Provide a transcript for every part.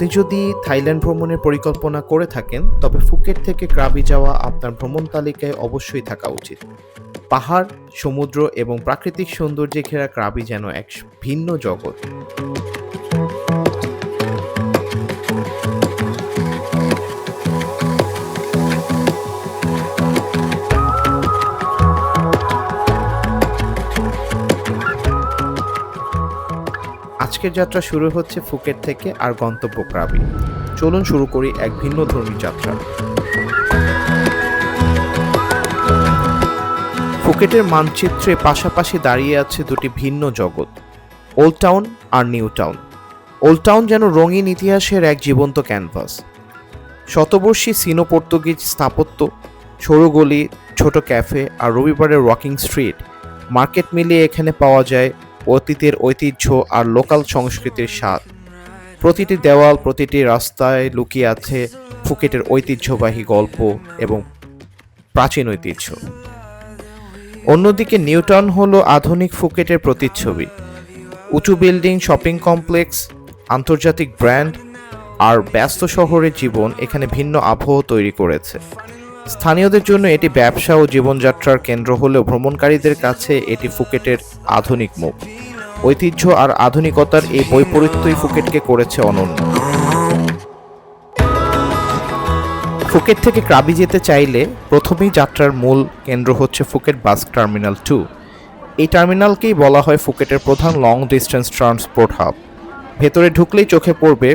আপনি যদি থাইল্যান্ড ভ্রমণের পরিকল্পনা করে থাকেন তবে ফুকেট থেকে ক্রাবি যাওয়া আপনার ভ্রমণ তালিকায় অবশ্যই থাকা উচিত। পাহাড়, সমুদ্র এবং প্রাকৃতিক সৌন্দর্যে ঘেরা ক্রাবি যেন এক ভিন্ন জগৎ। আজকের যাত্রা শুরু হচ্ছে ফুকেট থেকে আর গন্তব্য ক্রাবি। চলুন শুরু করি এক ভিন্নধর্মী যাত্রা। ফুকেটের মানচিত্রে পাশাপাশি দাঁড়িয়ে আছে দুটি ভিন্ন জগৎ, ওল্ড টাউন আর নিউ টাউন। ওল্ড টাউন যেন রঙিন ইতিহাসের এক জীবন্ত ক্যানভাস। শতবর্ষী সিনো পর্তুগিজ স্থাপত্য, সরু গলি, ছোট ক্যাফে আর রবিবারের ওয়াকিং স্ট্রিট মার্কেট মিলিয়ে এখানে পাওয়া যায় অতীতের ঐতিহ্য আর লোকাল সংস্কৃতির স্বাদ। প্রতিটি দেওয়াল, প্রতিটি রাস্তায় লুকিয়ে আছে ফুকেটের ঐতিহ্যবাহী গল্প এবং প্রাচীন ঐতিহ্য। অন্যদিকে নিউ টাউন হলো আধুনিক ফুকেটের প্রতিচ্ছবি। উঁচু বিল্ডিং, শপিং কমপ্লেক্স, আন্তর্জাতিক ব্র্যান্ড আর ব্যস্ত শহরের জীবন এখানে ভিন্ন আবহ তৈরি করেছে। স্থানীয়দের জন্য এটি ব্যবসা ও জীবনযাত্রার কেন্দ্র হলেও ভ্রমণকারীদের কাছে এটি ফুকেটের আধুনিক মুখ। ঐতিহ্য আর আধুনিকতার এই বৈপরীত্যই ফুকেটকে করেছে অনন্য। ফুকেট থেকে ক্রাবি যেতে চাইলে প্রথমেই যাত্রার মূল কেন্দ্র হচ্ছে ফুকেট বাস টার্মিনাল 2। এই টার্মিনালকেই বলা হয় ফুকেটের প্রধান লং ডিস্টেন্স ট্রান্সপোর্ট হাব। ভেতরে ঢুকলেই চোখে পড়বে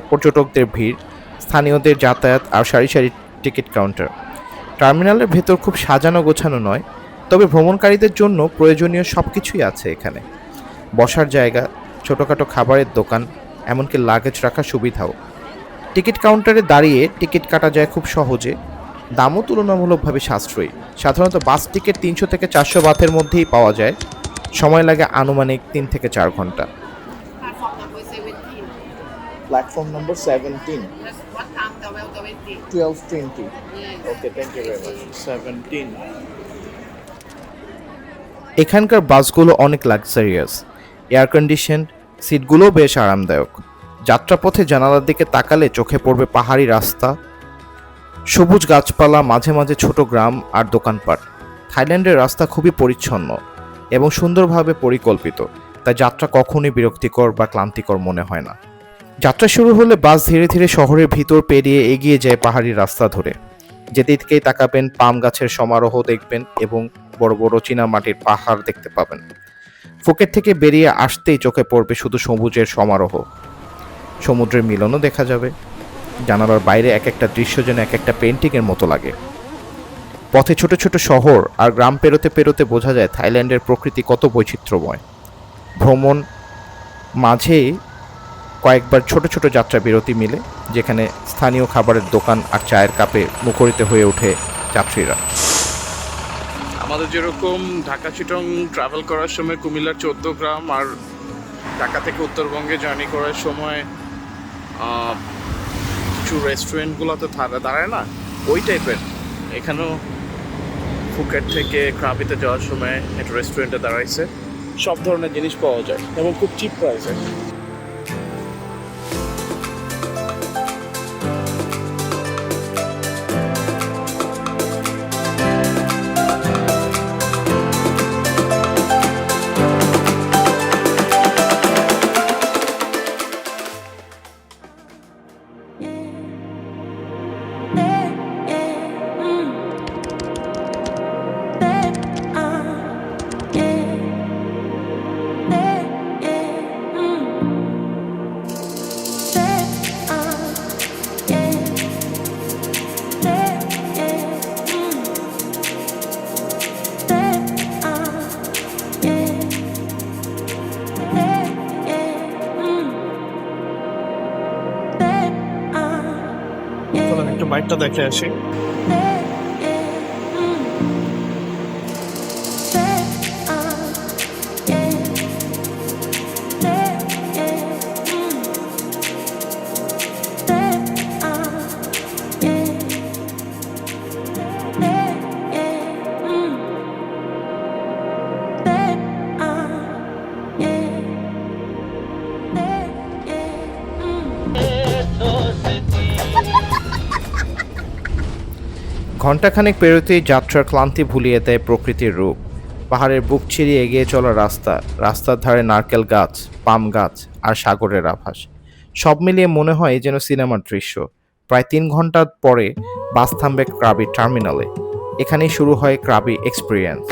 পর্যটকদের ভিড়, স্থানীয়দের যাতায়াত আর সারি সারি টিকিট কাউন্টার। টার্মিনালের ভেতর খুব সাজানো গোছানো নয়, তবে ভ্রমণকারীদের জন্য প্রয়োজনীয় সব কিছুই আছে এখানে। বসার জায়গা, ছোটোখাটো খাবারের দোকান, এমনকি লাগেজ রাখার সুবিধাও। টিকিট কাউন্টারে দাঁড়িয়ে টিকিট কাটা যায় খুব সহজে, দামও তুলনামূলকভাবে সাশ্রয়ী। সাধারণত বাস টিকিট 300 থেকে 400 বাথের মধ্যেই পাওয়া যায়। সময় লাগে আনুমানিক 3 থেকে 4 ঘন্টা। Platform number 17. Yes, what time? 12:20. 12:20. Yes. Okay, thank you very much. 17. এখানকার বাসগুলো অনেক লাক্সারিয়াস, এয়ার কন্ডিশন, সিটগুলোও বেশ আরামদায়ক। যাত্রাপথে জানালার দিকে তাকালে চোখে পড়বে পাহাড়ি রাস্তা, সবুজ গাছপালা, মাঝে মাঝে ছোট গ্রাম আর দোকানপাট। থাইল্যান্ডের রাস্তা খুবই পরিচ্ছন্ন এবং সুন্দরভাবে পরিকল্পিত, তাই যাত্রা কখনোই বিরক্তিকর বা ক্লান্তিকর মনে হয় না। যাত্রা শুরু হলে বাস ধীরে ধীরে শহরের ভিতর পেরিয়ে এগিয়ে যায় পাহাড়ি রাস্তা ধরে। যেদিকেই তাকাবেন পাম গাছের সমারোহ দেখবেন এবং বড় বড় চীনামাটির পাহাড় দেখতে পাবেন। ফুকেট থেকে বেরিয়ে আসতেই চোখে পড়বে শুধু সবুজের সমারোহ। সমুদ্রের মিলনও দেখা যাবে। জানালার বাইরে এক একটা দৃশ্য যেন এক একটা পেন্টিংয়ের মতো লাগে। পথে ছোট ছোট শহর আর গ্রাম পেরোতে পেরোতে বোঝা যায় থাইল্যান্ডের প্রকৃতি কত বৈচিত্র্যময়। ভ্রমণ মাঝেই কয়েকবার ছোট ছোট যাত্রা বিরতি মিলে, যেখানে স্থানীয় খাবারের দোকান আর চায়ের কাপে মুখরিত হয়ে ওঠে যাত্রীরা। আমাদের যেরকম ঢাকা চিটং ট্রাভেল করার সময় কুমিল্লার 14 গ্রাম আর ঢাকা থেকে উত্তরবঙ্গে জার্নি করার সময় কিছু রেস্টুরেন্টগুলোতে দাঁড়ায় না, ওই টাইপের এখানেও ফুকেট থেকে ক্রাবিতে যাওয়ার সময় একটা রেস্টুরেন্টে দাঁড়াইছে। সব ধরনের জিনিস পাওয়া যায় এবং খুব চিপ প্রাইসে। একটু বাইকটা দেখে আসি। ঘণ্টাখানেক পেরোতেই যাত্রার ক্লান্তি ভুলিয়ে দেয় প্রকৃতির রূপ। পাহাড়ের বুক চিরিয়ে এগিয়ে চলা রাস্তা, রাস্তার ধারে নারকেল গাছ, পাম গাছ আর সাগরের আভাস, সব মিলিয়ে মনে হয় যেন সিনেমার দৃশ্য। প্রায় 3 ঘন্টা পরে বাস থামবে ক্রাবি টার্মিনালে। এখানেই শুরু হয় ক্রাবি এক্সপিরিয়েন্স।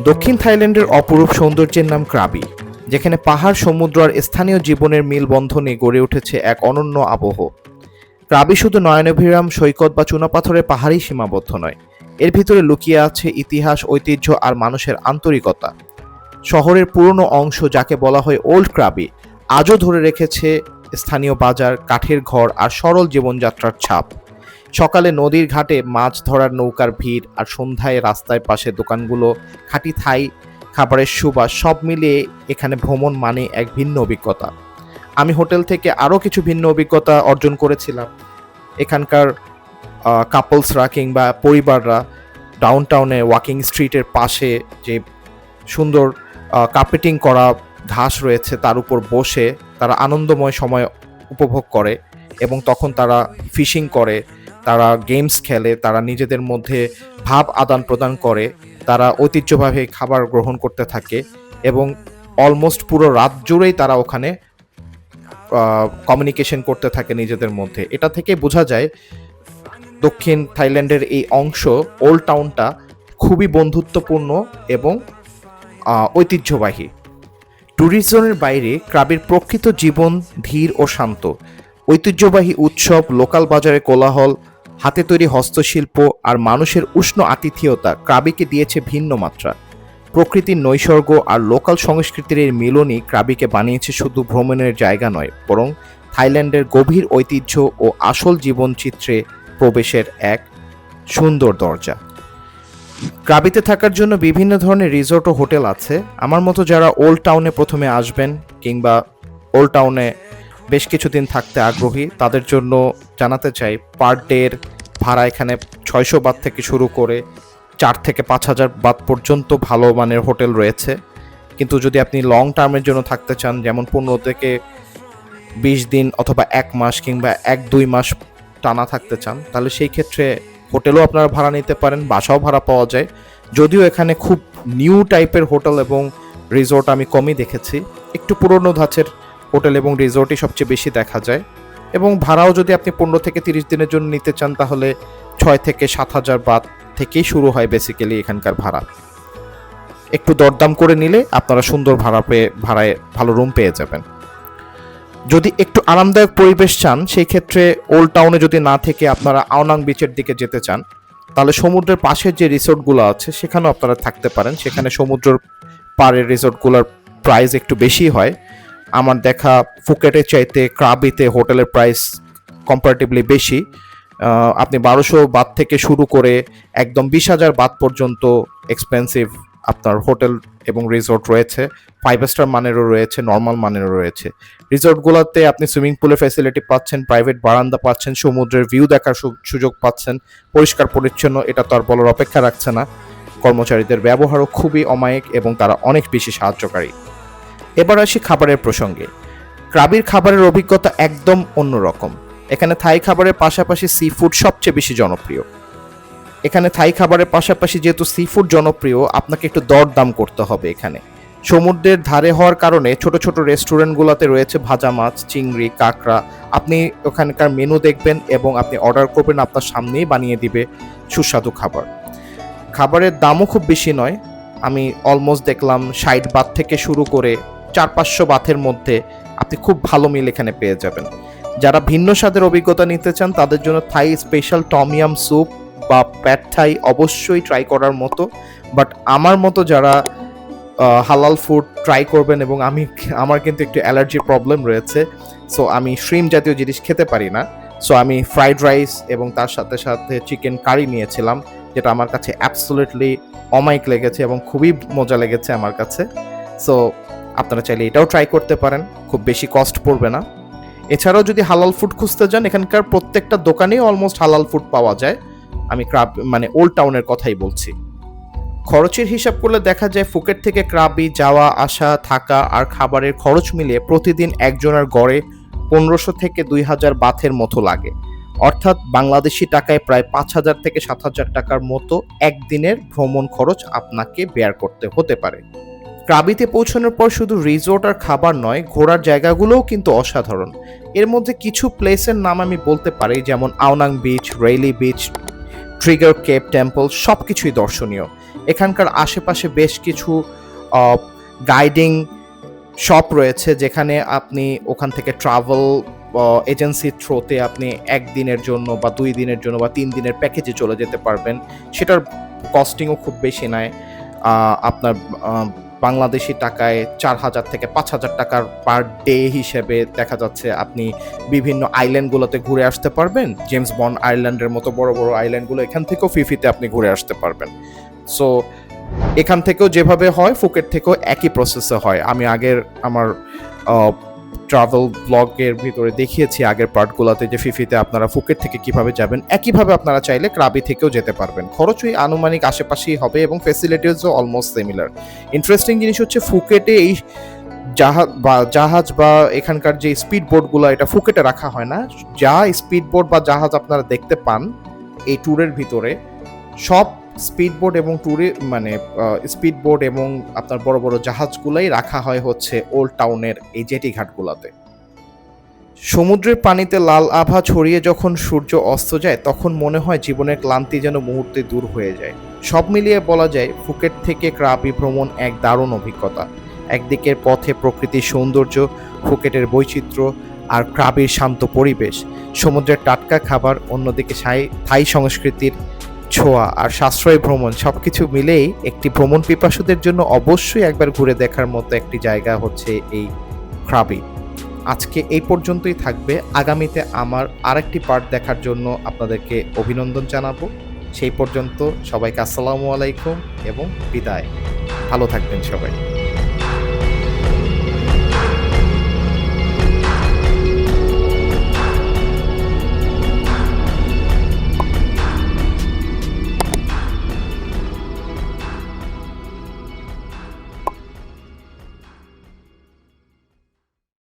দক্ষিণ থাইল্যান্ডের অপরূপ সৌন্দর্যের নাম ক্রাবি, যেখানে পাহাড়, সমুদ্র আর স্থানীয় জীবনের মেলবন্ধনে গড়ে উঠেছে এক অনন্য আবহ। ক্রাবি শুধু নয়নাভিরাম সৈকত বা চুনাপাথরের পাহাড়ই সীমাবদ্ধ নয়, এর ভিতরে লুকিয়ে আছে ইতিহাস, ঐতিহ্য আর মানুষের আন্তরিকতা। শহরের পুরনো অংশ, যাকে বলা হয় ওল্ড ক্রাবি, আজও ধরে রেখেছে স্থানীয় বাজার, কাঠের ঘর আর সরল জীবনযাত্রার ছাপ। সকালে নদীর ঘাটে মাছ ধরার নৌকার ভিড়, আর সন্ধ্যায় রাস্তায় পাশে দোকানগুলো, খাঁটি থাই খাবারের সুবাস, সব মিলিয়ে এখানে ভ্রমণ মানে এক ভিন্ন অভিজ্ঞতা। আমি হোটেল থেকে আরও কিছু ভিন্ন অভিজ্ঞতা অর্জন করেছিলাম। এখানকার কাপলসরা কিংবা পরিবাররা ডাউনটাউনে ওয়াকিং স্ট্রিটের পাশে যে সুন্দর কার্পেটিং করা ঘাস রয়েছে তার উপর বসে তারা আনন্দময় সময় উপভোগ করে, এবং তখন তারা ফিশিং করে, তারা গেমস খেলে, তারা নিজেদের মধ্যে ভাব আদান প্রদান করে, তারা ঐতিহ্যভাবে খাবার গ্রহণ করতে থাকে, এবং অলমোস্ট পুরো রাত জুড়েই তারা ওখানে কমিউনিকেশন করতে থাকে নিজেদের মধ্যে। এটা থেকে বোঝা যায় দক্ষিণ থাইল্যান্ডের এই অংশ, ওল্ড টাউনটা, খুবই বন্ধুত্বপূর্ণ এবং ঐতিহ্যবাহী। ট্যুরিজমের বাইরে ক্রাবির প্রকৃত জীবন ধীর ও শান্ত। ঐতিহ্যবাহী উৎসব, লোকাল বাজারে কোলাহল, হাতে তৈরি হস্তশিল্প আর মানুষের উষ্ণ আতিথেয়তা ক্রাবিকে দিয়েছে ভিন্ন মাত্রা। প্রকৃতির নৈসর্গ আর লোকাল সংস্কৃতির এই মিলনই ক্রাবিকে বানিয়েছে শুধু ভ্রমণের জায়গা নয়, বরং থাইল্যান্ডের গভীর ঐতিহ্য ও আসল জীবনচিত্রে প্রবেশের এক সুন্দর দরজা। ক্রাবিতে থাকার জন্য বিভিন্ন ধরনের রিসোর্ট ও হোটেল আছে। আমার মতো যারা ওল্ড টাউনে প্রথমে আসবেন কিংবা ওল্ড টাউনে বেশ কিছুদিন থাকতে আগ্রহী, তাদের জন্য জানাতে চাই পার ডের ভাড়া এখানে 600 বাত থেকে শুরু করে 4 থেকে 5,000 বাত পর্যন্ত ভালো মানের হোটেল রয়েছে। কিন্তু যদি আপনি লং টার্মের জন্য থাকতে চান, যেমন 15 থেকে 20 দিন অথবা 1 মাস কিংবা 1-2 মাস টানা থাকতে চান, তাহলে সেই ক্ষেত্রে হোটেলও আপনারা ভাড়া নিতে পারেন, বাসাও ভাড়া পাওয়া যায়। যদিও এখানে খুব নিউ টাইপের হোটেল এবং রিসোর্ট আমি কমই দেখেছি, একটু পুরনো ধাঁচের হোটেল এবং রিসোর্টই সবচেয়ে বেশি দেখা যায়। এবং ভাড়াও যদি আপনি 15 থেকে 30 দিনের জন্য নিতে চান, তাহলে 6 থেকে 7,000 বাত থেকেই শুরু হয় বেসিক্যালি এখানকার ভাড়া। একটু দরদাম করে নিলে আপনারা সুন্দর ভাড়ায় ভালো রুম পেয়ে যাবেন। যদি একটু আরামদায়ক পরিবেশ চান, সেই ক্ষেত্রে ওল্ড টাউনে যদি না থেকে আপনারা আওনাং বিচের দিকে যেতে চান, তাহলে সমুদ্রের পাশের যে রিসোর্টগুলো আছে সেখানেও আপনারা থাকতে পারেন। সেখানে সমুদ্রের পাড়ের রিসোর্টগুলোর প্রাইস একটু বেশি হয়। আমার দেখা ফুকেটের চাইতে ক্রাবিতে হোটেলের প্রাইস কম্পারেটিভলি বেশি। আপনি 1200 বাত থেকে শুরু করে একদম 20,000 বাত পর্যন্ত এক্সপেন্সিভ আপনার হোটেল এবং রিসোর্ট রয়েছে। 5 স্টার মানেরও রয়েছে, নর্মাল মানেরও রয়েছে। রিসোর্টগুলোতে আপনি সুইমিং পুলের ফ্যাসিলিটি পাচ্ছেন, প্রাইভেট বারান্দা পাচ্ছেন, সমুদ্রের ভিউ দেখার সুযোগ পাচ্ছেন, পরিষ্কার পরিচ্ছন্ন, এটা তো আর বলার অপেক্ষা রাখছে না। কর্মচারীদের ব্যবহারও খুবই অমায়িক এবং তারা অনেক বেশি সাহায্যকারী। এবার আসি খাবারের প্রসঙ্গে। ক্রাবির খাবারের অভিজ্ঞতা একদম অন্যরকম। এখানে থাই খাবারের পাশাপাশি সি ফুড সবচেয়ে বেশি জনপ্রিয়। এখানে থাই খাবারের পাশাপাশি যেহেতু সি ফুড জনপ্রিয়, আপনাকে একটু দরদাম করতে হবে। এখানে সমুদ্রের ধারে হওয়ার কারণে ছোট ছোট রেস্টুরেন্টগুলোতে রয়েছে ভাজা মাছ, চিংড়ি, কাঁকড়া। আপনি ওখানকার মেনু দেখবেন এবং আপনি অর্ডার করবেন, আপনার সামনেই বানিয়ে দিবে সুস্বাদু খাবার। খাবারের দামও খুব বেশি নয়। আমি অলমোস্ট দেখলাম 60 বাত থেকে শুরু করে 400-500 বাতের মধ্যে আপনি খুব ভালো মিল এখানে পেয়ে যাবেন। যারা ভিন্ন স্বাদের অভিজ্ঞতা নিতে চান, তাদের জন্য থাই স্পেশাল টমিয়াম স্যুপ বা প্যাড থাই অবশ্যই ট্রাই করার মতো। বাট আমার মতো যারা হালাল ফুড ট্রাই করবেন, এবং আমার কিন্তু একটু অ্যালার্জির প্রবলেম রয়েছে, সো আমি শ্রিম জাতীয় জিনিস খেতে পারি না। সো আমি ফ্রাইড রাইস এবং তার সাথে সাথে চিকেন কারি নিয়েছিলাম, যেটা আমার কাছে অ্যাবসলিউটলি অমায়িক লেগেছে এবং খুবই মজা লেগেছে আমার কাছে। সো আপনারা চাইলে এটাও ট্রাই করতে পারেন, খুব বেশি কস্ট পড়বে না। এছাড়াও যদি হালাল ফুড খুঁজতে যান, এখানকার প্রত্যেকটা দোকানেই অলমোস্ট হালাল ফুড পাওয়া যায়। আমি ওল্ড টাউনের কথাই বলছি। খরচের হিসাব করলে দেখা যায় ফুকেট থেকে ক্রাবি যাওয়া আসা, থাকা আর খাবারের খরচ মিলিয়ে প্রতিদিন একজনের গড়ে 1500 থেকে 2000 বাথের মতো লাগে। অর্থাৎ বাংলাদেশি টাকায় প্রায় 5,000 থেকে 7,000 টাকার মতো একদিনের ভ্রমণ খরচ আপনাকে বেয়ার করতে হতে পারে। ক্রাবিতে পৌঁছানোর পর শুধু রিসোর্ট আর খাবার নয়, ঘোরার জায়গাগুলোও কিন্তু অসাধারণ। এর মধ্যে কিছু প্লেসের নাম আমি বলতে পারি, যেমন Ao Nang beach, Railay beach, Tiger cave temple, সব কিছুই দর্শনীয়। এখানকার আশেপাশে বেশ কিছু গাইডিং শপ রয়েছে, যেখানে আপনি ওখান থেকে ট্রাভেল এজেন্সির থ্রোতে আপনি 1 দিনের জন্য বা 2 দিনের জন্য বা 3 দিনের প্যাকেজে চলে যেতে পারবেন। সেটার কস্টিংও খুব বেশি নয়। আপনার বাংলাদেশি টাকায় 4,000 থেকে 5,000 টাকার পার ডে হিসেবে দেখা যাচ্ছে আপনি বিভিন্ন আইল্যান্ডগুলোতে ঘুরে আসতে পারবেন। জেমস বন্ড আইল্যান্ডের মতো বড় বড় আইল্যান্ডগুলো এখান থেকেও ফিফিতে আপনি ঘুরে আসতে পারবেন। সো এখান থেকেও যেভাবে হয়, ফুকেট থেকেও একই প্রসেসে হয়। আমি আমার ট্রাভেল ব্লগের ভিতরে দেখিয়েছি আগের পার্টগুলোতে যে ফিফিতে আপনারা ফুকেট থেকে কিভাবে যাবেন। একইভাবে আপনারা চাইলে ক্রাবি থেকেও যেতে পারবেন। খরচ ওই আনুমানিক আশেপাশেই হবে এবং ফ্যাসিলিটিসও অলমোস্ট সিমিলার। ইন্টারেস্টিং জিনিস হচ্ছে ফুকেটে এই জাহাজ বা এখানকার যে স্পিড বোটগুলো, এটা ফুকেটে রাখা হয় না। যা স্পিড বোট বা জাহাজ আপনারা দেখতে পান এই ট্যুরের ভিতরে, সব স্পিড বোট এবং স্পিড বোট এবং আপনার বড় বড় জাহাজগুলাই রাখা হয় হচ্ছে ওল্ড টাউনের এই জেটি ঘাটগুলোতে। সমুদ্রের পানিতে লাল আভা ছড়িয়ে যখন সূর্য অস্ত যায়, তখন মনে হয় জীবনের ক্লান্তি যেন মুহূর্তে দূর হয়ে যায়। সব মিলিয়ে বলা যায় ফুকেট থেকে ক্রাবি ভ্রমণ এক দারুণ অভিজ্ঞতা। একদিকের পথে প্রকৃতির সৌন্দর্য, ফুকেটের বৈচিত্র্য আর ক্রাবির শান্ত পরিবেশ, সমুদ্রের টাটকা খাবার, অন্যদিকে থাই সংস্কৃতির ছোঁয়া আর সাশ্রয়ী ভ্রমণ, সবকিছু মিলেই একটি ভ্রমণ পিপাসুদের জন্য অবশ্যই একবার ঘুরে দেখার মতো একটি জায়গা হচ্ছে এই ক্রাবি। আজকে এই পর্যন্তই থাকবে। আগামীতে আমার আরেকটি পার্ট দেখার জন্য আপনাদেরকে অভিনন্দন জানাবো। সেই পর্যন্ত সবাইকে আসসালামু আলাইকুম এবং বিদায়। ভালো থাকবেন সবাই।